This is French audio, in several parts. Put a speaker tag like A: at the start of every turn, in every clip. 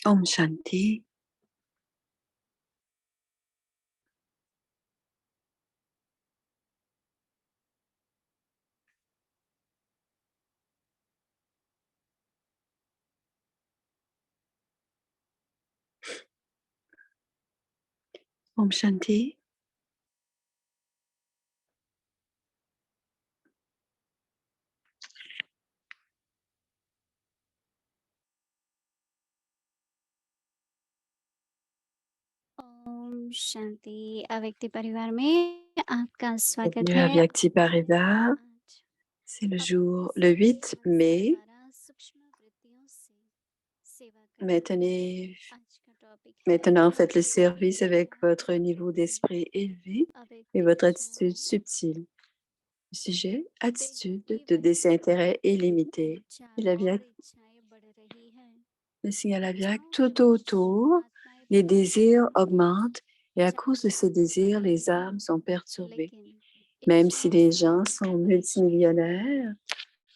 A: Om Shanti. Om Shanti.
B: Om शांति अव्यक्ति परिवार में आपका स्वागत
A: Bienvenue à
B: है।
A: Vyakti Parivar.
B: आज
A: C'est le
B: हम
A: jour,
B: अपनी
A: le
B: सेवा
A: 8
B: भावना के
A: mai.
B: द्वारा सूक्ष्म वृत्तियों से सेवा करेंगे। आज का टॉपिक है
A: Maintenant, faites le
B: सेवा
A: service
B: के
A: avec
B: द्वारा
A: votre niveau
B: अव्यक्ति
A: d'esprit élevé et
B: अव्यक्ति
A: votre attitude
B: विचारों
A: subtile. Le sujet, attitude
B: बेहद ही
A: de
B: वैज्ञानिक
A: désintérêt illimité. Et la
B: विचारों
A: Vyak,
B: और इच्छाएं बढ़ रही है।
A: le signal à Vyak,
B: इच्छाओं का
A: tout
B: जोश
A: autour,
B: आत्माएं
A: les
B: बढ़ रही
A: désirs
B: है,
A: augmentent et à cause de
B: चाहते
A: ces désirs, les âmes sont perturbées.
B: लेकिन
A: Même si
B: इच्छाओं
A: les
B: से
A: gens sont
B: परिचय
A: multimillionnaires,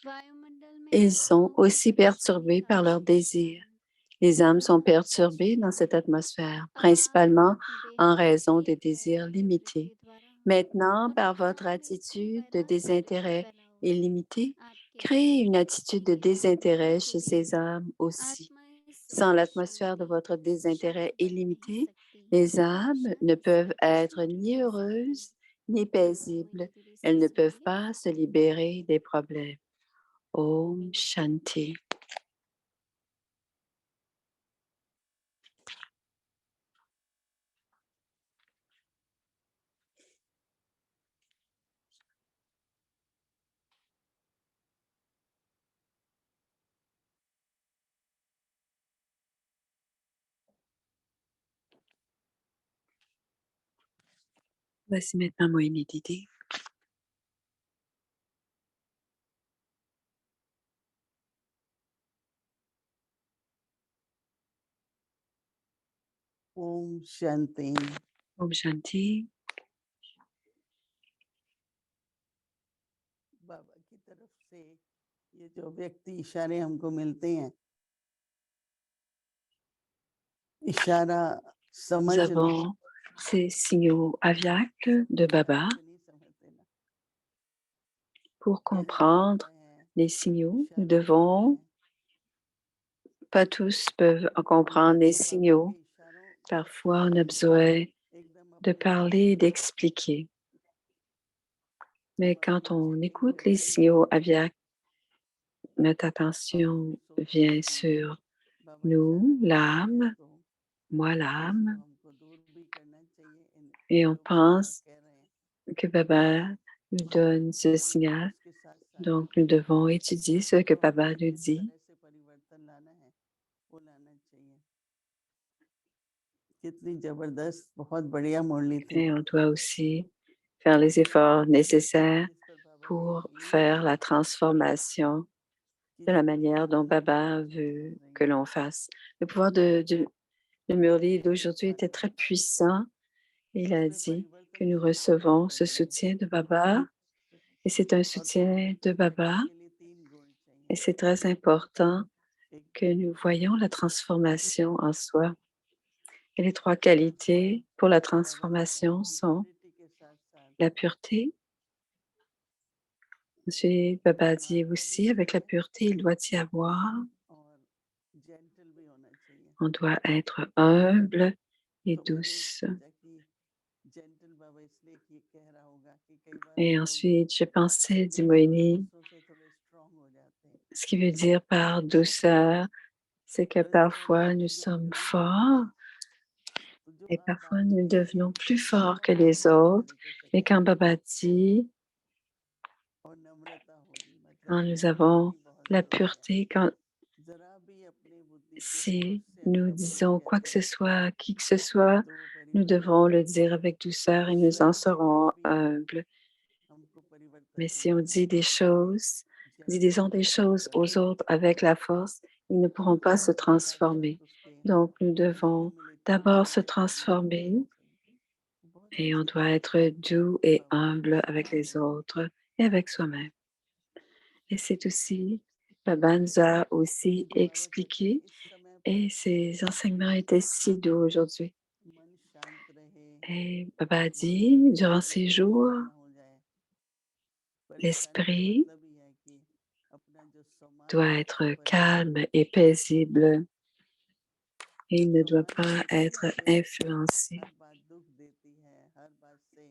B: वायुमंडल में
A: ils sont
B: आत्माओं के
A: aussi
B: परिश्रम
A: perturbés
B: का
A: par leurs désirs.
B: योगदान।
A: Les âmes sont perturbées dans cette atmosphère,
B: अब आप
A: principalement
B: अपने
A: en
B: बेहद
A: raison
B: ही
A: des désirs
B: गहरी
A: limités.
B: वृत्ति द्वारा
A: Maintenant, par votre
B: पुनर्विचार
A: attitude de
B: फैलाते
A: désintérêt
B: फैलाओ।
A: illimité,
B: आपके
A: créez une
B: भीतर
A: attitude de désintérêt chez
B: इसलिए
A: ces âmes aussi.
B: आत्माएं
A: Sans
B: सिर्फ
A: l'atmosphère de
B: शांति
A: votre désintérêt
B: शांत बन नहीं
A: illimité,
B: सकती।
A: les âmes ne
B: शांति से
A: peuvent être
B: प्रश्न उठ
A: ni
B: नहीं सकते।
A: heureuses ni
B: माता
A: paisibles.
B: मोइनी दीदी से
A: Elles ne peuvent
B: सुनिए।
A: pas se libérer des problèmes. Om Shanti. Voici maintenant Moïni Didi.
C: Om Shanti.
A: Om Shanti.
C: बाबा की तरफ से ये जो व्यक्ति इशारे हमको मिलते हैं, इशारा
A: Nous
C: समझ लो,
A: avons ces signaux aviaques de Baba.
C: नहीं समझते ना,
A: Pour
C: कहने का
A: comprendre
C: मतलब है
A: les signaux, nous
C: इशारा जो
A: devons, pas tous peuvent en comprendre les
C: है बाबा
A: signaux.
C: के इशारों
A: Parfois, on a besoin
C: एकदम
A: de
C: अपने
A: parler et d'expliquer. Mais quand on écoute les signaux aviaques, notre attention vient sur
C: बाबा इशारा
A: nous,
C: कर रहे हैं
A: l'âme,
C: तो
A: moi,
C: इसको
A: l'âme,
C: हमको दूर भी करना चाहिए
A: et on
C: जो बाबा
A: pense
C: कह रहे हैं,
A: que Baba nous donne ce
C: हमको
A: signal.
C: उसके साथ साथ
A: Donc, nous devons étudier ce que
C: जो
A: Baba
C: हमको
A: nous
C: जिस
A: dit.
C: तरह से परिवर्तन लाना है वो लाना चाहिए। कितनी जबरदस्त, बहुत बढ़िया मुरली थी।
A: Et on doit aussi faire les efforts nécessaires
C: जिस पर बाबा ने
A: pour
C: लीन
A: faire
C: किया
A: la transformation de la
C: कितनी
A: manière dont
C: आनंद की
A: Baba
C: बातें
A: veut
C: चल रही
A: que
C: हैं।
A: l'on fasse. Le pouvoir de Murli d'aujourd'hui était très puissant. Il a
C: इसमें
A: dit que
C: परिवर्तन
A: nous
C: की बहुत
A: recevons ce
C: जरूरत
A: soutien
C: है
A: de Baba et c'est un
C: और
A: soutien de Baba
C: परिवर्तन के लिए 3 गुण
A: et
C: चाहिए।
A: c'est très important
C: एक
A: que nous voyons la transformation en soi. Et les 3
C: और
A: qualités pour la
C: बाबा कहते हैं
A: transformation
C: कि
A: sont
C: प्योरिटी के साथ साथ
A: la pureté. Ensuite, Baba dit
C: क्षमाता भी
A: aussi, avec la
C: चाहिए
A: pureté, il doit y avoir,
C: और जेंटल भी होना चाहिए।
A: on doit être humble et
C: तो मैंने
A: douce.
C: सोचा कि जेंटल बाबा इसलिए कि कह रहा होगा कि कई बार हम
A: Et
C: लोग
A: ensuite, je pensais, dit
C: negative
A: Moïni,
C: गुस्सों से थोड़े स्ट्रांग हो जाते हैं,
A: ce qui veut dire par douceur, c'est que
C: और इस तरह से
A: parfois nous
C: नेगेटिव
A: sommes
C: होते
A: forts
C: हैं तो जो
A: et
C: आप
A: parfois
C: बात
A: nous
C: किए
A: devenons plus
C: वो
A: forts
C: बहुत
A: que les
C: अच्छे
A: autres.
C: तरीके से
A: Mais
C: कहा
A: quand Baba dit,
C: और नम्रता होगी, मतलब
A: quand nous
C: ह्यूमिलिटी
A: avons
C: की बहुत
A: la
C: जरूरत है।
A: pureté, quand
C: जरा भी अपनी बुद्धि के
A: si
C: फोर्स से
A: nous
C: अगर हम कुछ
A: disons quoi que
C: कहते
A: ce
C: हैं
A: soit à qui que ce soit,
C: तो वो
A: nous
C: परिवर्तन
A: devrons
C: नहीं
A: le
C: होगा।
A: dire avec douceur et nous en
C: स्वयं के लिए
A: serons
C: भी
A: humbles.
C: हमको परिवर्तन
A: Mais si on
C: नहीं
A: dit
C: लाना
A: des
C: चाहिए,
A: choses, disons des
C: gentleness
A: choses
C: लेकर
A: aux autres avec la force, ils ne pourront pas se
C: उसके साथ साथ
A: transformer.
C: उसके
A: Donc, nous devons
C: humility
A: d'abord se
C: को भी
A: transformer
C: समझना चाहिए। बहुत
A: et on
C: अच्छी
A: doit
C: बात
A: être doux et
C: बाबा ने
A: humble avec
C: सिखाई
A: les
C: है।
A: autres et avec soi-même. Et c'est aussi, Baba nous a aussi
C: बाबा कहते हैं
A: expliqué
C: इस समय
A: Et ces enseignements étaient si doux aujourd'hui.
C: मन शांत रहे,
A: Et Baba a dit, durant ces jours,
C: ना हो जाए। परेशानी का
A: l'esprit
C: मतलब ही है कि अपना जो समाज
A: doit
C: है,
A: être
C: परिवार
A: calme et
C: है,
A: paisible et il ne doit
C: समाज
A: pas
C: में
A: être
C: जैसे
A: influencé.
C: हर बात दुख देती है, हर बात से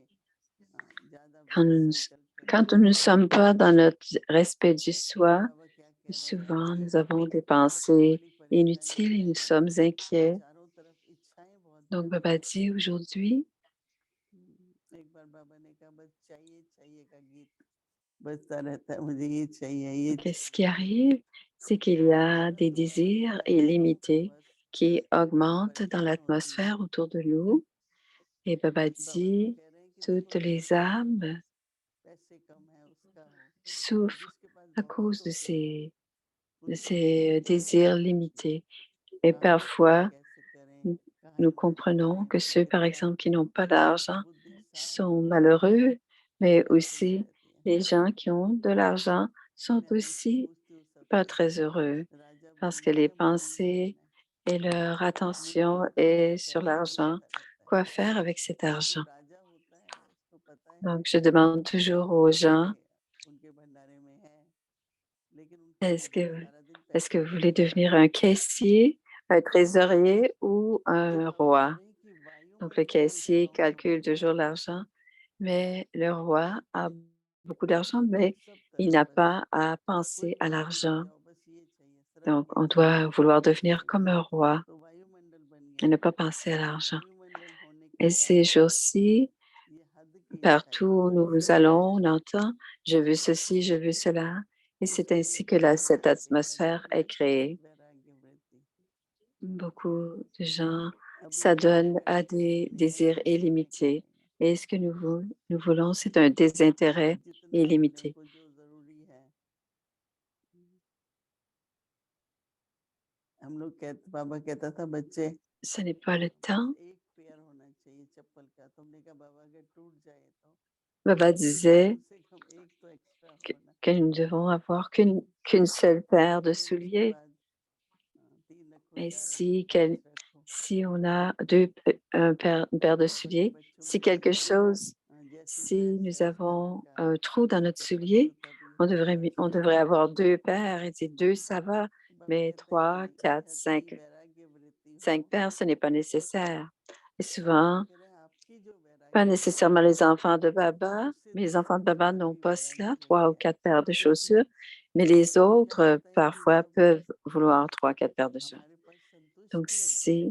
C: ज्यादा
A: Quand nous
C: बड़ा
A: ne
C: संकल्प
A: quand
C: करते
A: nous ne
C: हैं।
A: sommes pas dans notre respect du soi,
C: बाबा क्या कह रहे हैं
A: souvent
C: कि
A: nous avons des
C: सबसे
A: pensées
C: बड़ी परेशानी
A: inutiles et
C: है
A: nous
C: कि
A: sommes inquiets.
C: चारों तरफ इच्छाएं बहुत
A: Donc
C: बढ़
A: Baba
C: जाती
A: dit
C: हैं।
A: aujourd'hui,
C: एक बार बाबा ने कहा बस चाहिए चाहिए का गीत बजता रहता है, मुझे ये चाहिए ये
A: qu'est-ce qui
C: चाहिए।
A: arrive, c'est qu'il y a des désirs illimités qui augmentent dans l'atmosphère autour de nous. Et Baba
C: बाबा तो
A: dit,
C: कह रहे हैं कि
A: toutes
C: देखो
A: les
C: जिसके पास
A: âmes
C: पैसे कम है उसका हो,
A: souffrent
C: जिसके पास
A: à
C: बहुत
A: cause
C: हो
A: de
C: गया है
A: de
C: उनको
A: ces
C: चिंता
A: désirs
C: होती है
A: limités. Et
C: कहाँ क्या
A: parfois,
C: कैसे करें, कहाँ
A: nous
C: इन्वेस्ट
A: comprenons
C: करें,
A: que ceux, par
C: किधर जाए।
A: exemple, qui n'ont pas d'argent
C: बुद्धि साफ
A: sont
C: नहीं है,
A: malheureux, mais
C: चिंता चलती
A: aussi
C: रहती है।
A: les gens qui ont de l'argent sont
C: मैं हमेशा
A: aussi
C: पूछती हूँ
A: pas
C: सबसे,
A: très heureux
C: राजा
A: parce que
C: बनना
A: les
C: है या मजदूर
A: pensées
C: बनना
A: et leur
C: है। मुझे
A: attention
C: लगता है
A: est
C: सबसे
A: sur
C: पहले यही
A: l'argent.
C: पता लगता है।
A: Quoi faire avec cet
C: जो
A: argent?
C: राजा होता है उसको पता है
A: Donc, je demande toujours aux gens,
C: कि उनके भंडारे में है, लेकिन उनका
A: est-ce
C: दिमाग
A: que,
C: सारा दिन
A: est-ce que
C: पैसे
A: vous
C: पे
A: voulez
C: लगा
A: devenir
C: रहता
A: un
C: है।
A: caissier, un trésorier ou
C: तो
A: un
C: बाबा बोल
A: roi?
C: रहे हैं कि
A: Donc, le
C: वायुमंडल को
A: caissier
C: इतना
A: calcule
C: महत्व
A: toujours
C: है
A: l'argent, mais le roi a beaucoup d'argent,
C: कि
A: mais
C: सब
A: il
C: तरफ
A: n'a
C: बस
A: pas à
C: कोई
A: penser à
C: बात ही नहीं
A: l'argent.
C: आओ, बस ये चाहिए, सिर्फ
A: Donc,
C: ये
A: on
C: चाहिए,
A: doit vouloir
C: ये
A: devenir
C: चाहिए।
A: comme un roi
C: तो वायुमंडल बन
A: et
C: गया।
A: ne pas penser à l'argent.
C: वायुमंडल होने के
A: Et ces
C: कारण
A: jours-ci,
C: ये हद की
A: partout
C: इच्छाएं
A: où nous allons, on entend je veux ceci, je veux cela. Et c'est
C: इसके लिए
A: ainsi que
C: बाबा
A: cette
C: कहते हैं
A: atmosphère est créée.
C: वैराग्य वृत्ति।
A: Beaucoup de gens
C: अभी जो
A: s'adonnent à
C: पैसे
A: des
C: चाहिए
A: désirs
C: पैसे नहीं
A: illimités.
C: चाहिए,
A: Et ce que nous voulons, c'est un désintérêt
C: जितना अपने
A: illimité.
C: को जो जरूरी है। हम लोग कहते, बाबा कहता था बच्चे
A: Ce n'est pas le
C: बस
A: temps.
C: एक पेयर होना चाहिए चप्पल का, तुमने कहा बाबा अगर टूट जाए तो
A: Baba disait
C: कम से कम एक तो एक्स्ट्रा
A: que,
C: होना।
A: que nous ne devons avoir qu'une seule paire de
C: फिर उसके
A: souliers.
C: बाद 3 रखो 4 रखो
A: Ainsi,
C: 5 रखो।
A: si on a une paire de
C: बाबा के
A: souliers,
C: बच्चों
A: si
C: में
A: quelque
C: जैसे
A: chose,
C: जैसी
A: si
C: भैंस
A: nous
C: है उस कलर
A: avons
C: का
A: un trou dans notre
C: चप्पल
A: soulier,
C: जूता भी होगा,
A: on
C: सब
A: devrait
C: होगा।
A: avoir deux paires. Et dit deux, ça va,
C: बाबा
A: mais
C: कहते हैं ये
A: trois,
C: नहीं
A: quatre,
C: अच्छा तो ये
A: cinq,
C: वैराग्य वृत्ति हो।
A: 5 paires, ce n'est pas nécessaire. Et
C: तो बाबा
A: souvent,
C: कह रहे हैं आपकी जो
A: pas
C: वैराग्य
A: nécessairement
C: वृत्ति
A: les
C: है
A: enfants de Baba,
C: उससे
A: mais les enfants
C: दूसरों
A: de
C: की
A: Baba n'ont
C: भी
A: pas
C: वैराग्य
A: cela,
C: वृत्ति
A: 3 ou 4 paires de
C: है।
A: chaussures, mais les
C: तो क्या
A: autres,
C: होता है कि
A: parfois,
C: जब
A: peuvent vouloir 3 ou 4 paires de chaussures.
C: हमारे पास
A: Donc,
C: संतुष्टि होती है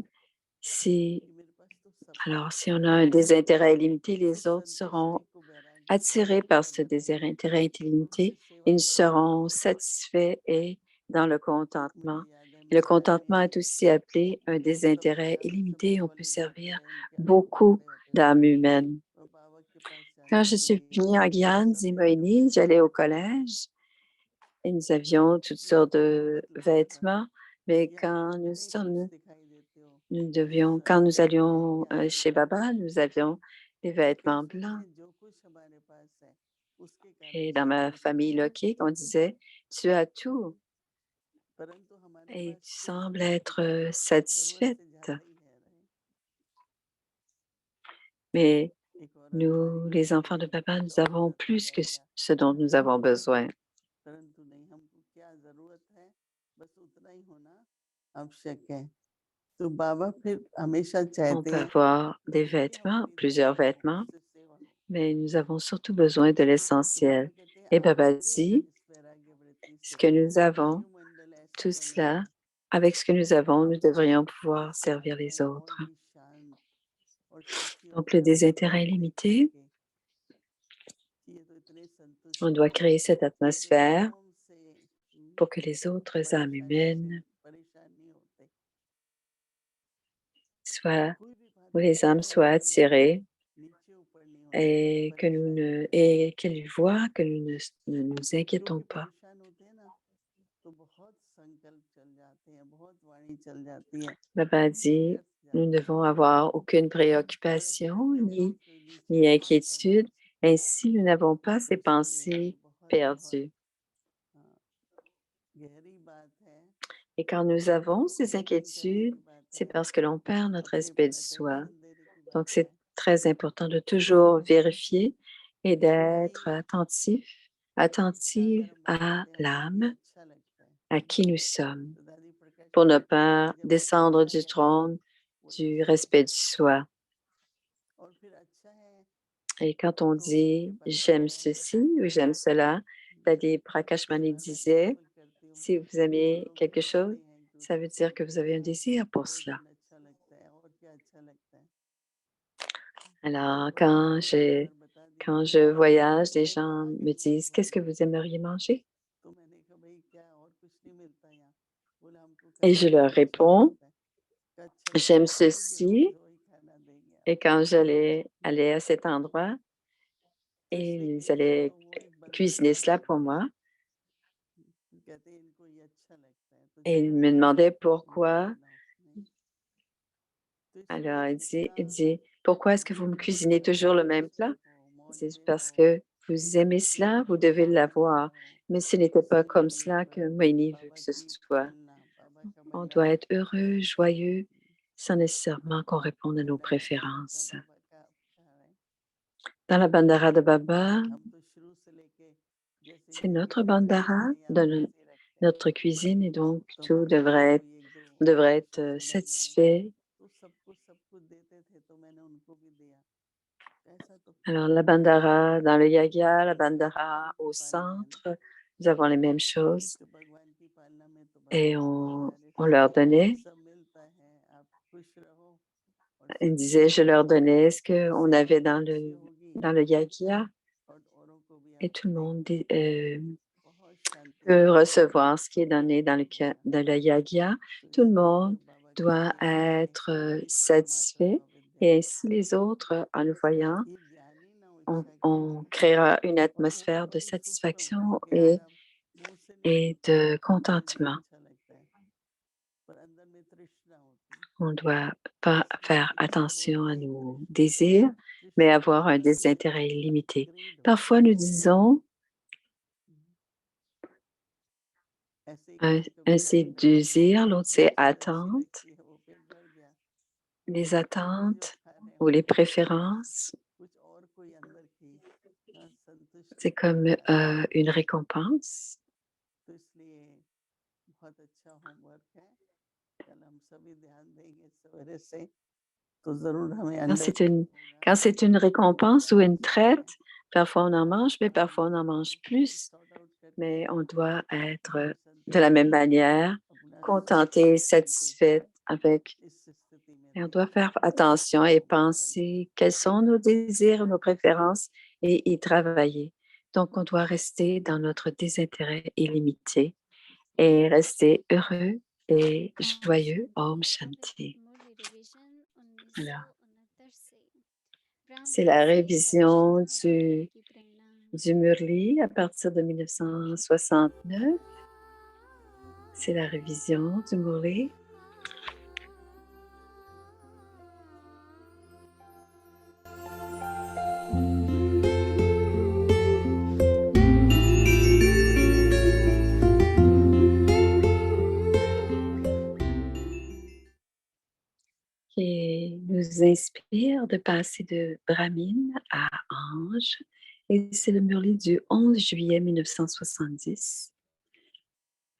A: si
C: कि मेरे पास तो सब
A: Alors,
C: कुछ
A: si
C: है,
A: on a un désintérêt illimité,
C: तो
A: les
C: उस
A: autres seront
C: संतुष्टि को वैराग्य
A: attirés
C: समझ के
A: par
C: वो
A: ce
C: बढ़ाएंगे,
A: désintérêt
C: उनसे
A: illimité.
C: सेवा
A: Ils
C: बढ़ाएंगे।
A: seront satisfaits et dans le contentement.
C: मुझे याद है
A: Et le
C: महाराज
A: contentement
C: जी
A: est aussi appelé un
C: सब
A: désintérêt
C: जगह से
A: illimité. On peut
C: सब्जी वाले
A: servir
C: जाते रहे, उनके आगे
A: beaucoup
C: खड़े होते रहे
A: d'âmes humaines.
C: और बाबा के पास
A: Quand
C: जाते
A: je
C: थे,
A: suis venue à Guyane,
C: सफेद कपड़े
A: Zimoini, j'allais au
C: पहनते थे।
A: collège et nous avions toutes
C: कि
A: sortes
C: आपको
A: de
C: बहुत लंबा
A: vêtements. Mais
C: या
A: quand
C: नए कुछ दिखाई देते हो,
A: quand nous
C: सफेद
A: allions
C: या फिर
A: chez Baba,
C: काले।
A: nous avions des
C: तो
A: vêtements
C: कहते
A: blancs.
C: हैं जो कुछ हमारे पास है उसके कारण
A: Et dans
C: सब
A: ma
C: कुछ है,
A: famille loquique, on disait, tu as tout
C: परंतु हमारे
A: et
C: पास
A: tu
C: कुछ
A: sembles
C: है
A: être
C: जो जरूरत
A: satisfaite.
C: से ज्यादा ही है।
A: Mais
C: एक औरत साड़ी
A: nous, les
C: पहनती
A: enfants de
C: है
A: Baba,
C: तो
A: nous avons
C: औरत हो
A: plus que
C: जाएगा,
A: ce dont nous avons besoin.
C: परंतु नहीं, हमको क्या जरूरत है बस उतना ही होना आवश्यक है। तो बाबा फिर हमेशा
A: On
C: चाहते
A: peut
C: हैं
A: avoir des
C: जिससे
A: vêtements,
C: हमारी
A: plusieurs
C: रक्षा हो,
A: vêtements,
C: उससे सेवा हो।
A: mais nous avons surtout besoin de
C: तो बाबा
A: l'essentiel.
C: कहते हैं
A: Et
C: आप
A: Baba
C: लोगे
A: dit,
C: इस वैराग्य वृत्ति
A: ce
C: से
A: que nous
C: तो
A: avons,
C: वायुमंडल ऐसा
A: tout
C: बनेगा
A: cela, avec ce que nous
C: कि
A: avons, nous
C: आप
A: devrions pouvoir
C: इस काल
A: servir les
C: में और
A: autres.
C: भी शांत और सुखी और
A: Donc, le
C: प्रसन्न
A: désintérêt
C: देख
A: illimité,
C: करके कि ये तो इतने
A: on
C: संतुष्ट
A: doit
C: हैं,
A: créer cette
C: इतने
A: atmosphère
C: आराम से,
A: pour que les autres âmes
C: परेशानी से
A: humaines
C: परेशान नहीं होते।
A: soient,
C: कोई भी बात
A: où les âmes
C: देखते हैं
A: soient
C: तो
A: attirées
C: नीचे ऊपर नहीं होते, परेशानी नहीं होती।
A: et qu'elles voient que ne nous inquiétons
C: क्योंकि
A: pas.
C: परेशान होते हैं ना तो बहुत संकल्प चल जाते हैं, बहुत वाणी चल जाती है,
A: Baba
C: वो
A: dit,
C: व्यर्थ
A: nous ne
C: जाती है।
A: devons avoir aucune
C: और ऐसा
A: préoccupation
C: लगता है कि कोई नीचे
A: ni
C: ऊपर ऊपर है,
A: inquiétude. Ainsi, nous n'avons pas ces
C: इसलिए ये
A: pensées
C: बहुत बहुत
A: perdues.
C: गहरी बात है
A: Et quand nous avons ces inquiétudes, c'est parce que l'on perd notre respect du soi. Donc, c'est très important de toujours vérifier et d'être attentive à l'âme, à qui nous sommes, pour ne pas descendre du trône du respect du soi. Et quand on dit « j'aime ceci » ou « j'aime cela », Dadi Prakashmani disait « si vous aimez quelque chose, ça veut dire que vous avez un désir pour cela ». Alors, quand je voyage, les gens me disent « qu'est-ce que vous aimeriez manger ?» Et je leur réponds « j'aime ceci ». Et quand j'allais aller à cet endroit, et ils allaient cuisiner cela pour moi. Et ils me demandaient pourquoi. Alors, il dit pourquoi est-ce que vous me cuisinez toujours le même plat? C'est parce que vous aimez cela, vous devez l'avoir. Mais ce n'était pas comme cela que Moini veut que ce soit. On doit être heureux, joyeux, sans nécessairement qu'on réponde à nos préférences. Dans la Bandara de Baba, c'est notre Bandara, notre cuisine, et donc tout devrait être satisfait. Alors, la Bandara dans le Yagya, la Bandara au centre, nous avons les mêmes choses et on leur donnait. Il disait, je leur donnais ce qu'on avait dans le Yagya et tout le monde peut recevoir ce qui est donné dans le Yagya. Tout le monde doit être satisfait et ainsi les autres, en nous voyant, on créera une atmosphère de satisfaction et de contentement. On ne doit pas faire attention à nos désirs, mais avoir un désintérêt illimité. Parfois, nous disons, un c'est désir, l'autre c'est attente. Les attentes ou les préférences, c'est comme une récompense. Quand c'est une récompense ou une traite, parfois on en mange, mais parfois on en mange plus. Mais on doit être de la même manière, contenté, satisfait avec. Et on doit faire attention et penser quels sont nos désirs, nos préférences et y travailler. Donc, on doit rester dans notre désintérêt illimité et rester heureux et joyeux. Om Shanti. Voilà. C'est la révision du Murli à partir de 1969. C'est la révision du Murli. Qui nous inspire de passer de Brahmine à Ange. Et c'est le Murli du 11 juillet 1970.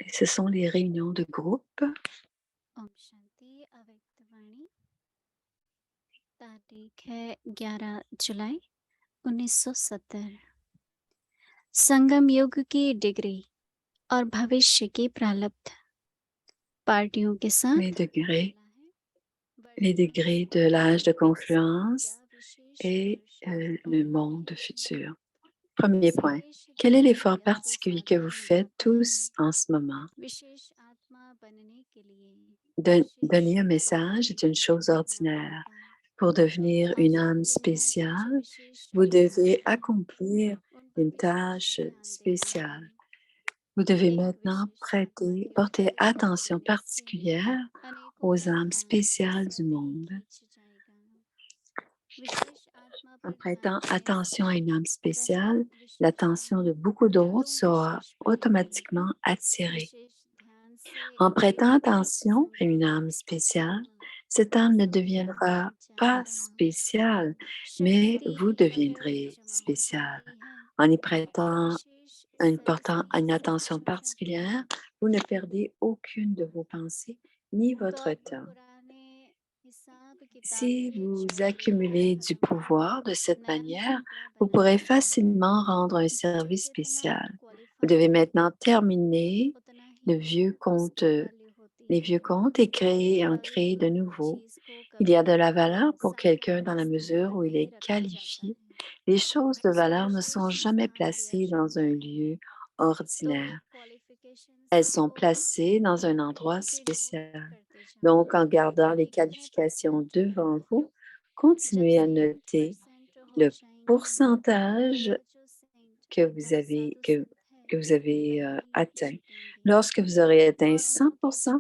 A: Et ce sont les réunions de groupe.
B: Om Shanti Avyaktvani. तारीख है 11 जुलाई 1970। संगम युग की डिग्री और भविष्य की प्रारब्ध पार्टियों के साथ
A: les degrés de l'âge de confluence et le monde futur. Premier point, quel est l'effort particulier que vous faites tous en ce moment? Donner un message est une chose ordinaire. Pour devenir une âme spéciale, vous devez accomplir une tâche spéciale. Vous devez maintenant porter attention particulière aux âmes spéciales du monde. En prêtant attention à une âme spéciale, l'attention de beaucoup d'autres sera automatiquement attirée. En prêtant attention à une âme spéciale, cette âme ne deviendra pas spéciale, mais vous deviendrez spécial. En y prêtant portant une attention particulière, vous ne perdez aucune de vos pensées ni votre temps. Si vous accumulez du pouvoir de cette manière, vous pourrez facilement rendre un service spécial. Vous devez maintenant terminer les vieux comptes et en créer de nouveaux. Il y a de la valeur pour quelqu'un dans la mesure où il est qualifié. Les choses de valeur ne sont jamais placées dans un lieu ordinaire. Elles sont placées dans un endroit spécial. Donc, en gardant les qualifications devant vous, continuez à noter le pourcentage que vous avez atteint. Lorsque vous aurez atteint 100%,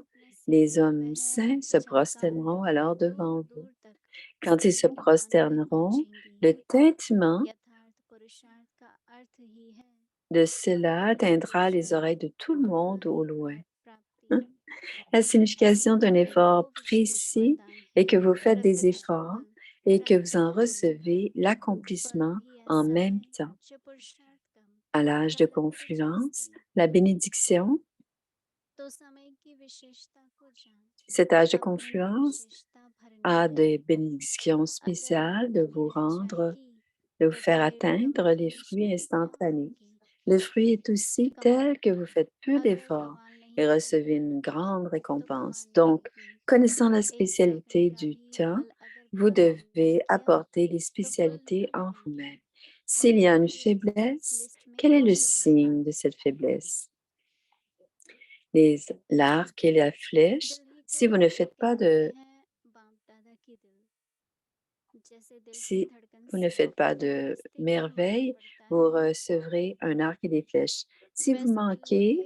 A: les hommes saints se prosterneront alors devant vous. Quand ils se prosterneront, le tintement de cela atteindra les oreilles de tout le monde au loin. La signification d'un effort précis est que vous faites des efforts et que vous en recevez l'accomplissement en même temps. À l'âge de confluence, la bénédiction, cet âge de confluence a des bénédictions spéciales de vous de vous faire atteindre les fruits instantanés. Le fruit est aussi tel que vous faites peu d'efforts et recevez une grande récompense. Donc, connaissant la spécialité du temps, vous devez apporter les spécialités en vous-même. S'il y a une faiblesse, quel est le signe de cette faiblesse? L'arc et la flèche, si vous ne faites pas de Si vous ne faites pas de merveille, vous recevrez un arc et des flèches. Si vous manquez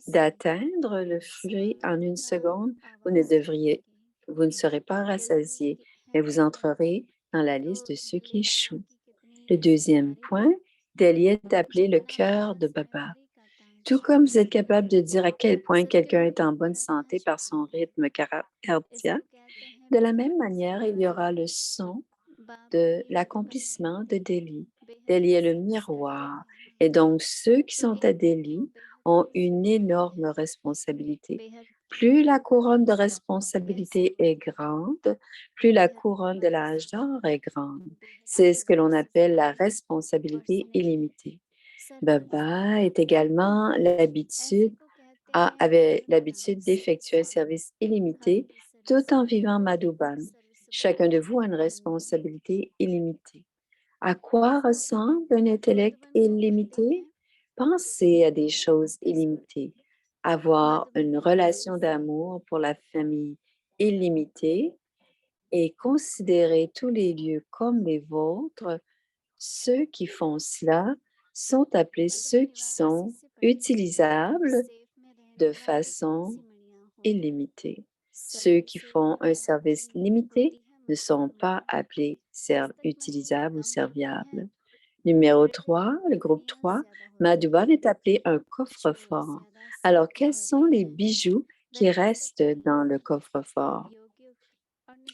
A: d'atteindre le fruit en une seconde, vous ne serez pas rassasié, mais vous entrerez dans la liste de ceux qui échouent. Le deuxième point, Delhi est appelé le cœur de Baba. Tout comme vous êtes capable de dire à quel point quelqu'un est en bonne santé par son rythme cardiaque, de la même manière, il y aura le son de l'accomplissement de Delhi. Delhi est le miroir. Et donc, ceux qui sont à Delhi ont une énorme responsabilité. Plus la couronne de responsabilité est grande, plus la couronne de l'âge d'or est grande. C'est ce que l'on appelle la responsabilité illimitée. Baba est également avait l'habitude d'effectuer un service illimité tout en vivant Madhuban. Chacun de vous a une responsabilité illimitée. À quoi ressemble un intellect illimité? Pensez à des choses illimitées. Avoir une relation d'amour pour la famille illimitée et considérer tous les lieux comme les vôtres. Ceux qui font cela sont appelés ceux qui sont utilisables de façon illimitée. Ceux qui font un service limité ne sont pas appelés utilisables ou serviables. Numéro 3, le groupe 3, Madhuban est appelé un coffre-fort. Alors, quels sont les bijoux qui restent dans le coffre-fort?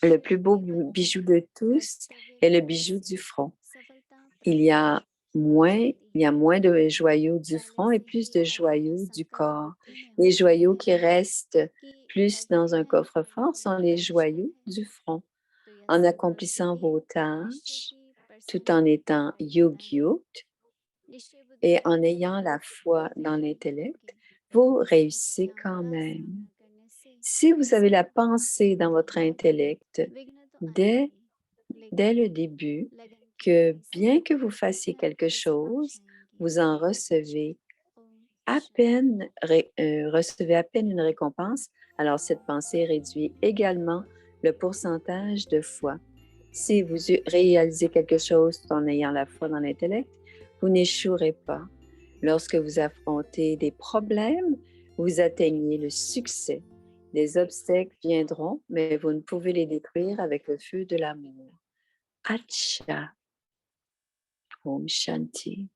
A: Le plus beau bijou de tous est le bijou du front. Il y a moins de joyaux du front et plus de joyaux du corps. Les joyaux qui restent plus dans un coffre-fort sont les joyaux du front. En accomplissant vos tâches, tout en étant yogyukt et en ayant la foi dans l'intellect, vous réussissez quand même. Si vous avez la pensée dans votre intellect dès le début que bien que vous fassiez quelque chose, vous en recevez recevez à peine une récompense, alors cette pensée réduit également le pourcentage de foi. Si vous réalisez quelque chose tout en ayant la foi dans l'intellect, vous n'échouerez pas. Lorsque vous affrontez des problèmes, vous atteignez le succès. Des obstacles viendront, mais vous ne pouvez les détruire avec le feu de l'amour. Acha. Om Shanti.